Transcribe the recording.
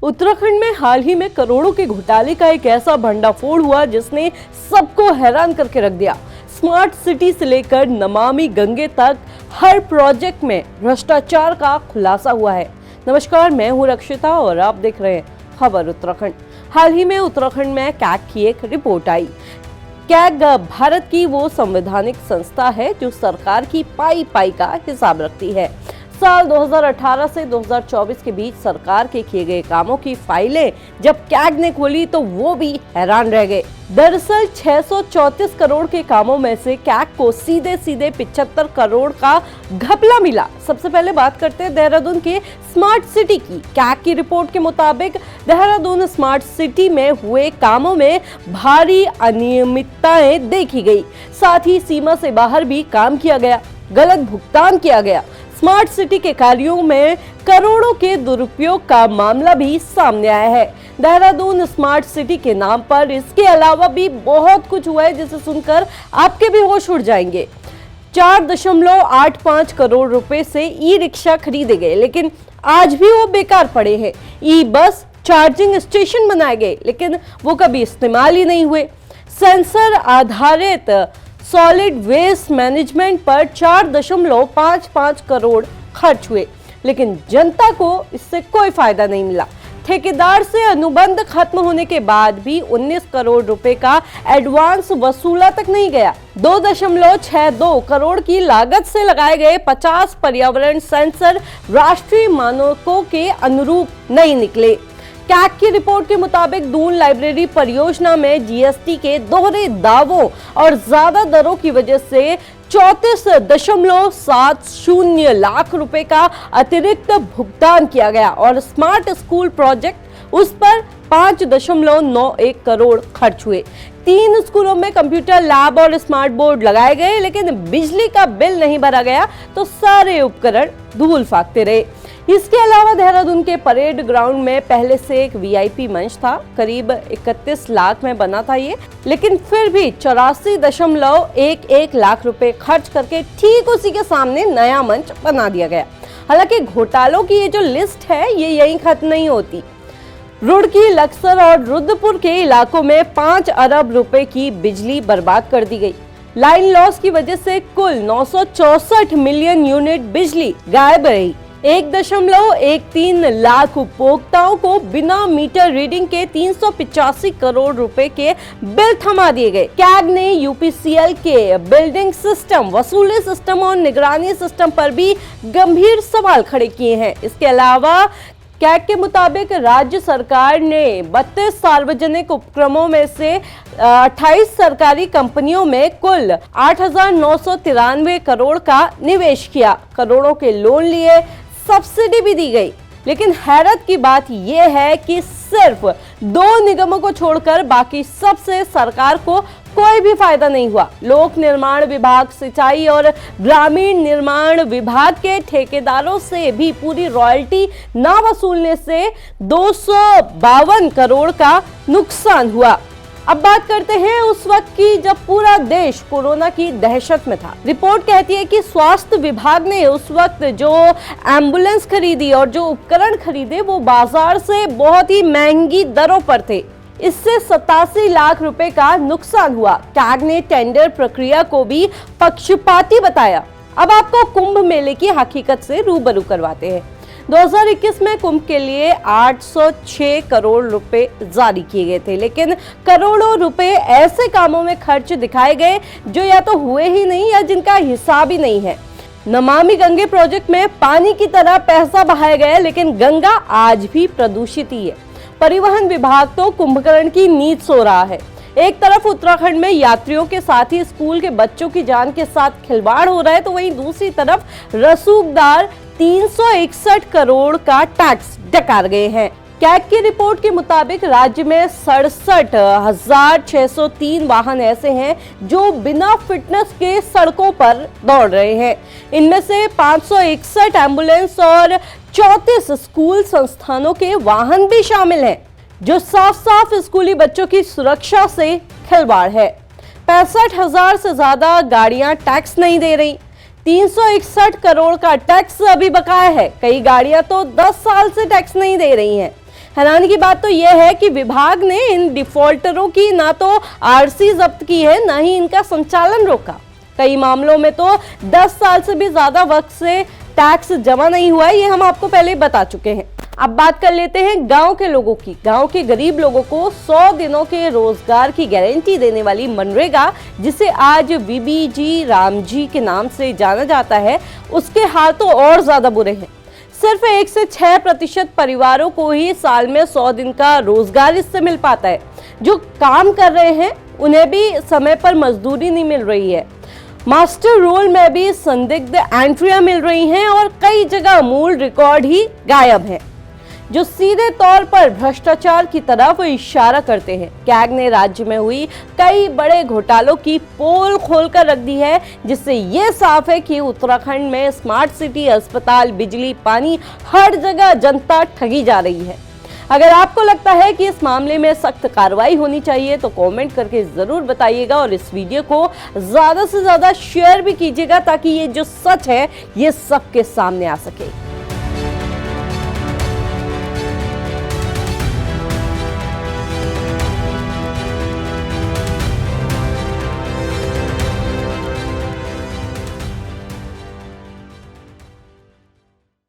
उत्तराखंड में हाल ही में करोड़ों के घोटाले का एक ऐसा भंडाफोड़ हुआ जिसने सबको हैरान करके रख दिया। स्मार्ट सिटी से लेकर नमामि गंगे तक हर प्रोजेक्ट में भ्रष्टाचार का खुलासा हुआ है। नमस्कार, मैं हूं रक्षिता और आप देख रहे हैं खबर उत्तराखंड। हाल ही में उत्तराखंड में कैग की एक रिपोर्ट आई। कैग भारत की वो संवैधानिक संस्था है जो सरकार की पाई पाई का हिसाब रखती है। साल 2018 से 2024 के बीच सरकार के किए गए कामों की फाइलें जब कैग ने खोली तो वो भी हैरान रह गए। दरअसल 634 करोड़ के कामों में से कैग को सीधे 75 करोड़ का घपला मिला। सबसे पहले बात करते हैं देहरादून के स्मार्ट सिटी की। कैग की रिपोर्ट के मुताबिक देहरादून स्मार्ट सिटी में हुए कामों में भारी अनियमितताएं देखी गई। साथ ही सीमा से बाहर भी काम किया गया, गलत भुगतान किया गया। स्मार्ट सिटी के कार्यों में करोड़ों के दुरुपयोग का मामला भी सामने आया है। देहरादून स्मार्ट सिटी के नाम पर इसके अलावा भी बहुत कुछ हुआ है जिसे सुनकर आपके भी होश उड़ जाएंगे। 4.85 करोड़ रुपए से ई रिक्शा खरीदे गए, लेकिन आज भी वो बेकार पड़े हैं। ई बस चार्जिंग स्टेशन बनाए गए, लेकिन वो कभी इस्तेमाल ही नहीं हुए। सेंसर आधारित सॉलिड वेस्ट मैनेजमेंट पर 4.55 करोड़ खर्च हुए, लेकिन जनता को इससे कोई फायदा नहीं मिला। ठेकेदार से अनुबंध खत्म होने के बाद भी 19 करोड़ रुपए का एडवांस वसूला तक नहीं गया। 2.62 करोड़ की लागत से लगाए गए 50 पर्यावरण सेंसर राष्ट्रीय मानकों के अनुरूप नहीं निकले। कैग की रिपोर्ट के मुताबिक दून लाइब्रेरी परियोजना में जीएसटी के दोहरे दावों और ज्यादा दरों की वजह से 34.70 लाख रुपए का अतिरिक्त भुगतान किया गया और स्मार्ट स्कूल प्रोजेक्ट उस पर 5.91 करोड़ खर्च हुए। 3 स्कूलों में कंप्यूटर लैब और स्मार्ट बोर्ड लगाए गए, लेकिन बिजली का बिल नहीं भरा गया तो सारे उपकरण धूल फाकते रहे। इसके अलावा देहरादून के परेड ग्राउंड में पहले से एक वीआईपी मंच था, करीब 31 लाख में बना था ये, लेकिन फिर भी 84.11 लाख रुपए खर्च करके ठीक उसी के सामने नया मंच बना दिया गया। हालांकि घोटालों की ये जो लिस्ट है ये यहीं खत्म नहीं होती। रुड़की, लक्सर और रुद्रपुर के इलाकों में 5 अरब रुपए की बिजली बर्बाद कर दी गई। लाइन लॉस की वजह से कुल 964 मिलियन यूनिट बिजली गायब रही। 1.13 लाख उपभोक्ताओं को बिना मीटर रीडिंग के 385 करोड़ रुपए के बिल थमा दिए गए। कैग ने यूपीसीएल के बिल्डिंग सिस्टम, वसूली सिस्टम और निगरानी सिस्टम पर भी गंभीर सवाल खड़े किए हैं। इसके अलावा कैग के मुताबिक राज्य सरकार ने 32 सार्वजनिक उपक्रमों में से 28 सरकारी कंपनियों में कुल 8,993 करोड़ का निवेश किया। करोड़ों के लोन लिए, सब्सिडी भी दी गई। लेकिन हैरत की बात यह है कि सिर्फ 2 निगमों को छोड़कर बाकी सबसे सरकार को कोई भी फायदा नहीं हुआ। लोक निर्माण विभाग, सिंचाई और ग्रामीण निर्माण विभाग के ठेकेदारों से भी पूरी रॉयल्टी ना वसूलने से 252 करोड़ का नुकसान हुआ। अब बात करते हैं उस वक्त की जब पूरा देश कोरोना की दहशत में था। रिपोर्ट कहती है कि स्वास्थ्य विभाग ने उस वक्त जो एम्बुलेंस खरीदी और जो उपकरण खरीदे वो बाजार से बहुत ही महंगी दरों पर थे। इससे 87 लाख रुपए का नुकसान हुआ। कैग ने टेंडर प्रक्रिया को भी पक्षपाती बताया। अब आपको कुंभ मेले की हकीकत से रूबरू करवाते हैं। 2021 में कुंभ के लिए 806 करोड़ रुपए जारी किए गए थे, लेकिन करोड़ों रुपए ऐसे कामों में खर्च दिखाए गए जो या तो हुए ही नहीं या जिनका हिसाब ही नहीं है। नमामि गंगे प्रोजेक्ट में पानी की तरह पैसा बहाया गया, लेकिन गंगा आज भी प्रदूषित ही है। परिवहन विभाग तो कुंभकर्ण की नींद सो रहा है। एक तरफ उत्तराखंड में यात्रियों के साथ ही स्कूल के बच्चों की जान के साथ खिलवाड़ हो रहा है, तो वहीं दूसरी तरफ रसूखदार 361 करोड़ का टैक्स डकार गए हैं। कैग की रिपोर्ट के मुताबिक राज्य में 67,603 वाहन ऐसे हैं जो बिना फिटनेस के सड़कों पर दौड़ रहे हैं। इनमें से 561 एम्बुलेंस और 34 स्कूल संस्थानों के वाहन भी शामिल हैं, जो साफ साफ स्कूली बच्चों की सुरक्षा से खिलवाड़ है। 65,000 से ज्यादा गाड़ियां टैक्स नहीं दे रही। 361 करोड़ का टैक्स अभी बकाया है। कई गाड़ियां तो 10 साल से टैक्स नहीं दे रही हैं। हैरानी की बात तो यह है कि विभाग ने इन डिफॉल्टरों की ना तो आरसी जब्त की है, ना ही इनका संचालन रोका। कई मामलों में तो 10 साल से भी ज्यादा वक्त से टैक्स जमा नहीं हुआ है, ये हम आपको पहले बता चुके हैं। अब बात कर लेते हैं गांव के लोगों की। गांव के गरीब लोगों को 100 दिनों के रोजगार की गारंटी देने वाली मनरेगा, जिसे आज बीबीजी रामजी के नाम से जाना जाता है, उसके हाल तो और ज्यादा बुरे हैं। सिर्फ 1 से 6% परिवारों को ही साल में 100 दिन का रोजगार इससे मिल पाता है। जो काम कर रहे हैं उन्हें भी समय पर मजदूरी नहीं मिल रही है। मास्टर रोल में भी संदिग्ध एंट्रियां मिल रही हैं और कई जगह मूल रिकॉर्ड ही गायब है, जो सीधे तौर पर भ्रष्टाचार की तरफ इशारा करते हैं। कैग ने राज्य में हुई कई बड़े घोटालों की पोल खोलकर रख दी है, जिससे ये साफ है कि उत्तराखंड में स्मार्ट सिटी, अस्पताल, बिजली, पानी, हर जगह जनता ठगी जा रही है। अगर आपको लगता है कि इस मामले में सख्त कार्रवाई होनी चाहिए तो कमेंट करके जरूर बताइएगा और इस वीडियो को ज्यादा से ज्यादा शेयर भी कीजिएगा, ताकि ये जो सच है ये सबके सामने आ सके।